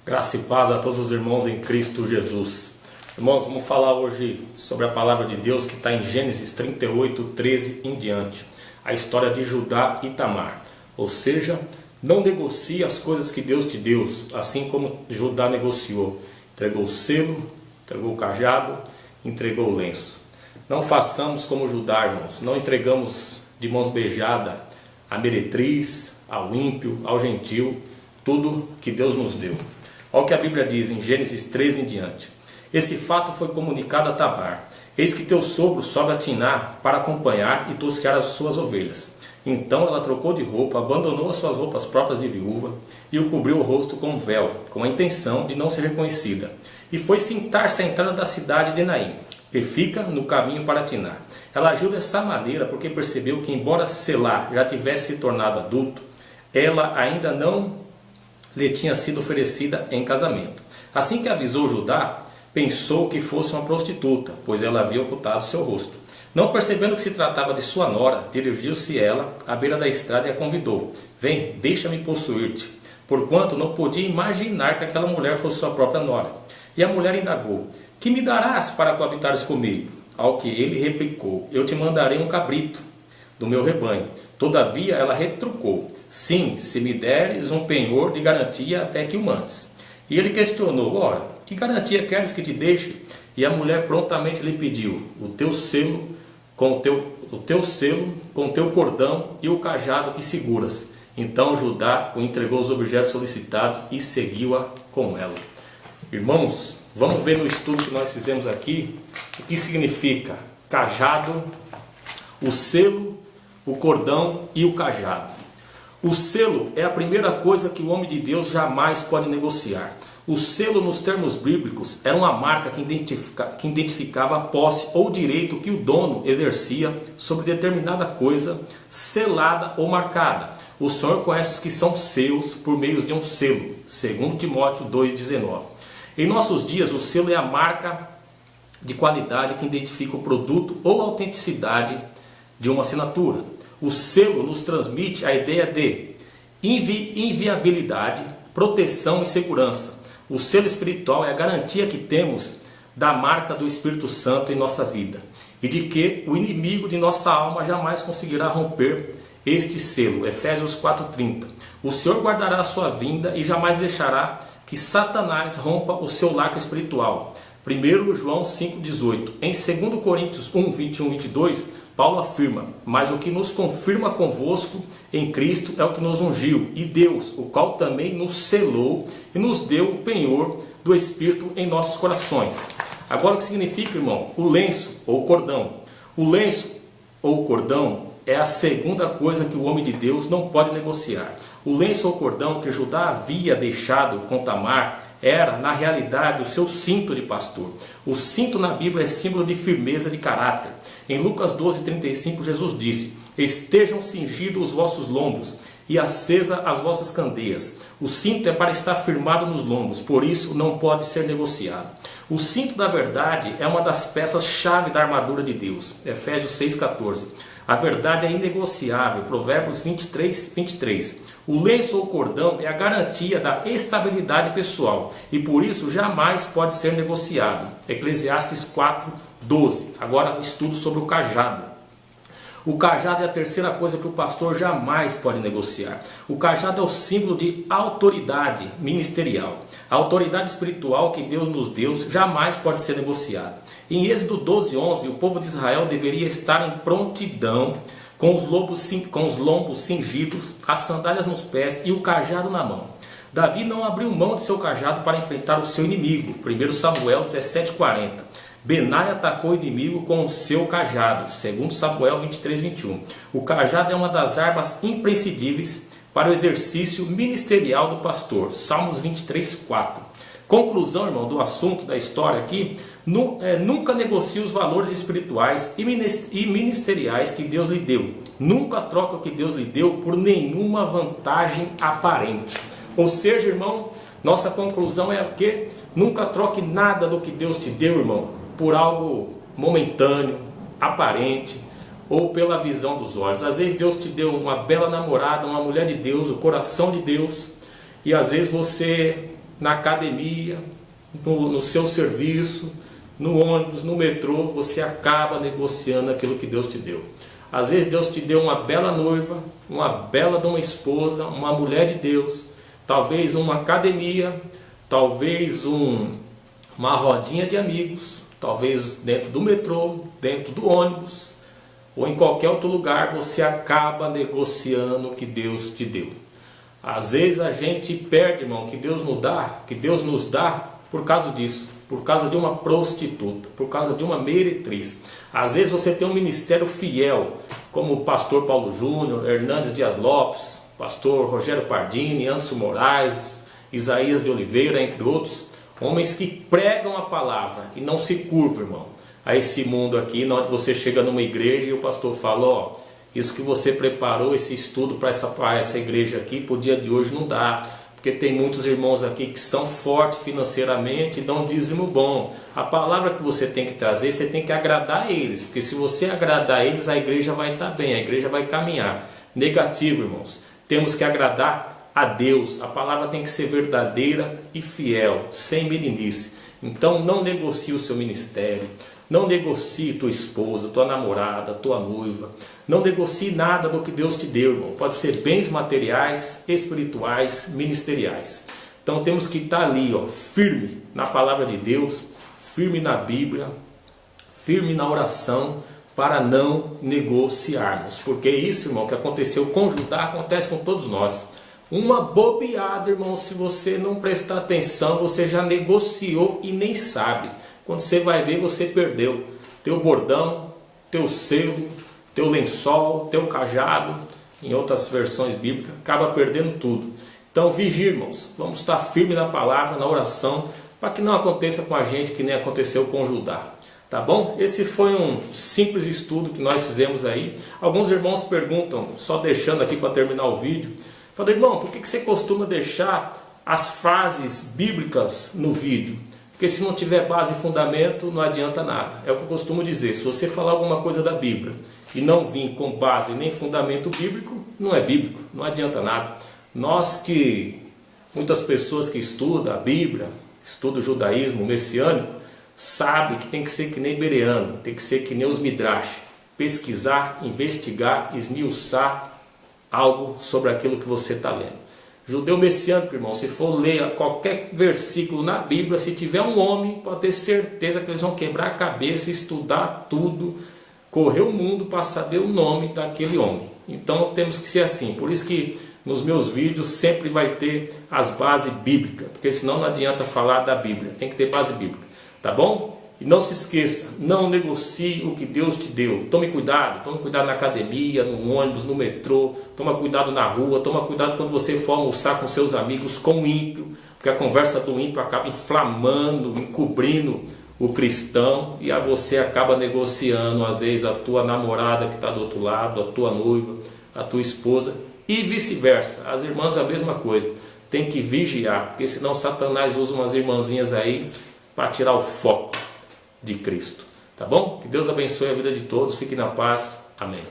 Graça e paz a todos os irmãos em Cristo Jesus. Irmãos, vamos falar hoje sobre a palavra de Deus que está em Gênesis 38, 13 em diante. A história de Judá e Tamar. Ou seja, não negocie as coisas que Deus te deu, assim como Judá negociou. Entregou o selo, entregou o cajado, entregou o lenço. Não façamos como Judá, irmãos. Não entregamos de mãos beijadas a meretriz, ao ímpio, ao gentil, tudo que Deus nos deu. Olha o que a Bíblia diz em Gênesis 13 em diante. Esse fato foi comunicado a Tamar. Eis que teu sogro sobe a Tiná para acompanhar e tosquear as suas ovelhas. Então ela trocou de roupa, abandonou as suas roupas próprias de viúva e o cobriu o rosto com um véu, com a intenção de não ser reconhecida. E foi sentar-se à entrada da cidade de Enaim, que fica no caminho para Tiná. Ela agiu dessa maneira porque percebeu que, embora Selá já tivesse se tornado adulto, ela ainda não lhe tinha sido oferecida em casamento. Assim que avisou Judá, pensou que fosse uma prostituta, pois ela havia ocultado seu rosto. Não percebendo que se tratava de sua nora, dirigiu-se ela à beira da estrada e a convidou. Vem, deixa-me possuir-te, porquanto não podia imaginar que aquela mulher fosse sua própria nora. E a mulher indagou, que me darás para coabitares comigo? Ao que ele replicou, eu te mandarei um cabrito do meu rebanho. Todavia ela retrucou, sim, se me deres um penhor de garantia até que o mandes. E ele questionou, ora, que garantia queres que te deixe? E a mulher prontamente lhe pediu, o teu selo com o teu cordão e o cajado que seguras. Então Judá o entregou os objetos solicitados e seguiu-a com ela. Irmãos, vamos ver no estudo que nós fizemos aqui o que significa cajado, o selo, o cordão e o cajado. O selo é a primeira coisa que o homem de Deus jamais pode negociar. O selo, nos termos bíblicos, era uma marca que identificava a posse ou direito que o dono exercia sobre determinada coisa selada ou marcada. O Senhor conhece os que são seus por meio de um selo, segundo Timóteo 2,19. Em nossos dias, o selo é a marca de qualidade que identifica o produto ou a autenticidade de uma assinatura. O selo nos transmite a ideia de inviabilidade, proteção e segurança. O selo espiritual é a garantia que temos da marca do Espírito Santo em nossa vida e de que o inimigo de nossa alma jamais conseguirá romper este selo. Efésios 4:30. O Senhor guardará a sua vinda e jamais deixará que Satanás rompa o seu lacre espiritual. 1 João 5,18. Em 2 Coríntios 1, 21 e 22, Paulo afirma, mas o que nos confirma convosco em Cristo é o que nos ungiu, e Deus, o qual também nos selou e nos deu o penhor do Espírito em nossos corações. Agora o que significa, irmão? O lenço ou cordão. O lenço ou cordão é a segunda coisa que o homem de Deus não pode negociar. O lenço ou cordão que Judá havia deixado com Tamar era, na realidade, o seu cinto de pastor. O cinto na Bíblia é símbolo de firmeza de caráter. Em Lucas 12:35, Jesus disse, estejam cingidos os vossos lombos e acesa as vossas candeias. O cinto é para estar firmado nos lombos, por isso não pode ser negociado. O cinto da verdade é uma das peças-chave da armadura de Deus. Efésios 6,14. A verdade é inegociável. Provérbios 23:23. O lenço ou cordão é a garantia da estabilidade pessoal e por isso jamais pode ser negociado. Eclesiastes 4:12. Agora estudo sobre o cajado. O cajado é a terceira coisa que o pastor jamais pode negociar. O cajado é o símbolo de autoridade ministerial. A autoridade espiritual que Deus nos deu jamais pode ser negociada. Em Êxodo 12:11, o povo de Israel deveria estar em prontidão com os lombos cingidos, as sandálias nos pés e o cajado na mão. Davi não abriu mão de seu cajado para enfrentar o seu inimigo. 1 Samuel 17:40. Benai atacou o inimigo com o seu cajado. 2 Samuel 23:21. O cajado é uma das armas imprescindíveis para o exercício ministerial do pastor. Salmos 23:4. Conclusão, irmão, do assunto da história aqui, nunca negocie os valores espirituais e ministeriais que Deus lhe deu. Nunca troque o que Deus lhe deu por nenhuma vantagem aparente. Ou seja, irmão, nossa conclusão é que nunca troque nada do que Deus te deu, irmão, por algo momentâneo, aparente ou pela visão dos olhos. Às vezes Deus te deu uma bela namorada, uma mulher de Deus, o coração de Deus, e às vezes você na academia, no seu serviço, no ônibus, no metrô, você acaba negociando aquilo que Deus te deu. Às vezes Deus te deu uma bela noiva, uma bela de uma esposa, uma mulher de Deus, talvez uma academia, talvez uma rodinha de amigos, talvez dentro do metrô, dentro do ônibus, ou em qualquer outro lugar, você acaba negociando o que Deus te deu. Às vezes a gente perde, irmão, que Deus nos dá por causa disso, por causa de uma prostituta, por causa de uma meretriz. Às vezes você tem um ministério fiel, como o pastor Paulo Júnior, Hernandes Dias Lopes, pastor Rogério Pardini, Anderson Moraes, Isaías de Oliveira, entre outros, homens que pregam a palavra e não se curvam, irmão, a esse mundo aqui, onde você chega numa igreja e o pastor fala, ó, isso que você preparou, esse estudo para essa igreja aqui, para o dia de hoje não dá, porque tem muitos irmãos aqui que são fortes financeiramente e dão dízimo bom. A palavra que você tem que trazer, você tem que agradar a eles, porque se você agradar a eles, a igreja vai estar bem, a igreja vai caminhar. Negativo, irmãos, temos que agradar a Deus, a palavra tem que ser verdadeira e fiel, sem meninice. Então não negocie o seu ministério, não negocie tua esposa, tua namorada, tua noiva, não negocie nada do que Deus te deu, irmão. Pode ser bens materiais, espirituais, ministeriais. Então temos que estar ali, ó, firme na palavra de Deus, firme na Bíblia, firme na oração, para não negociarmos. Porque isso, irmão, que aconteceu com Judá, acontece com todos nós. Uma bobeada, irmão, se você não prestar atenção, você já negociou e nem sabe. Quando você vai ver, você perdeu teu bordão, teu selo, teu lençol, teu cajado, em outras versões bíblicas, acaba perdendo tudo. Então vigie, irmãos, vamos estar firme na palavra, na oração, para que não aconteça com a gente que nem aconteceu com Judá. Tá bom? Esse foi um simples estudo que nós fizemos aí. Alguns irmãos perguntam, só deixando aqui para terminar o vídeo, falei, irmão, por que você costuma deixar as frases bíblicas no vídeo? Porque se não tiver base e fundamento, não adianta nada. É o que eu costumo dizer. Se você falar alguma coisa da Bíblia e não vir com base nem fundamento bíblico, não é bíblico, não adianta nada. Muitas pessoas que estudam a Bíblia, estudam o judaísmo messiânico, sabem que tem que ser que nem Bereano, tem que ser que nem os Midrash. Pesquisar, investigar, esmiuçar algo sobre aquilo que você está lendo. Judeu messiânico, irmão, se for ler qualquer versículo na Bíblia, se tiver um homem, pode ter certeza que eles vão quebrar a cabeça, estudar tudo, correr o mundo para saber o nome daquele homem. Então temos que ser assim. Por isso que nos meus vídeos sempre vai ter as bases bíblicas, porque senão não adianta falar da Bíblia, tem que ter base bíblica, tá bom? E não se esqueça, não negocie o que Deus te deu. Tome cuidado na academia, no ônibus, no metrô, toma cuidado na rua, toma cuidado quando você for almoçar com seus amigos, com o ímpio, porque a conversa do ímpio acaba inflamando, encobrindo o cristão, e a você acaba negociando, às vezes, a tua namorada que está do outro lado, a tua noiva, a tua esposa, e vice-versa. As irmãs a mesma coisa, tem que vigiar, porque senão Satanás usa umas irmãzinhas aí para tirar o foco de Cristo, tá bom? Que Deus abençoe a vida de todos, fique na paz, amém.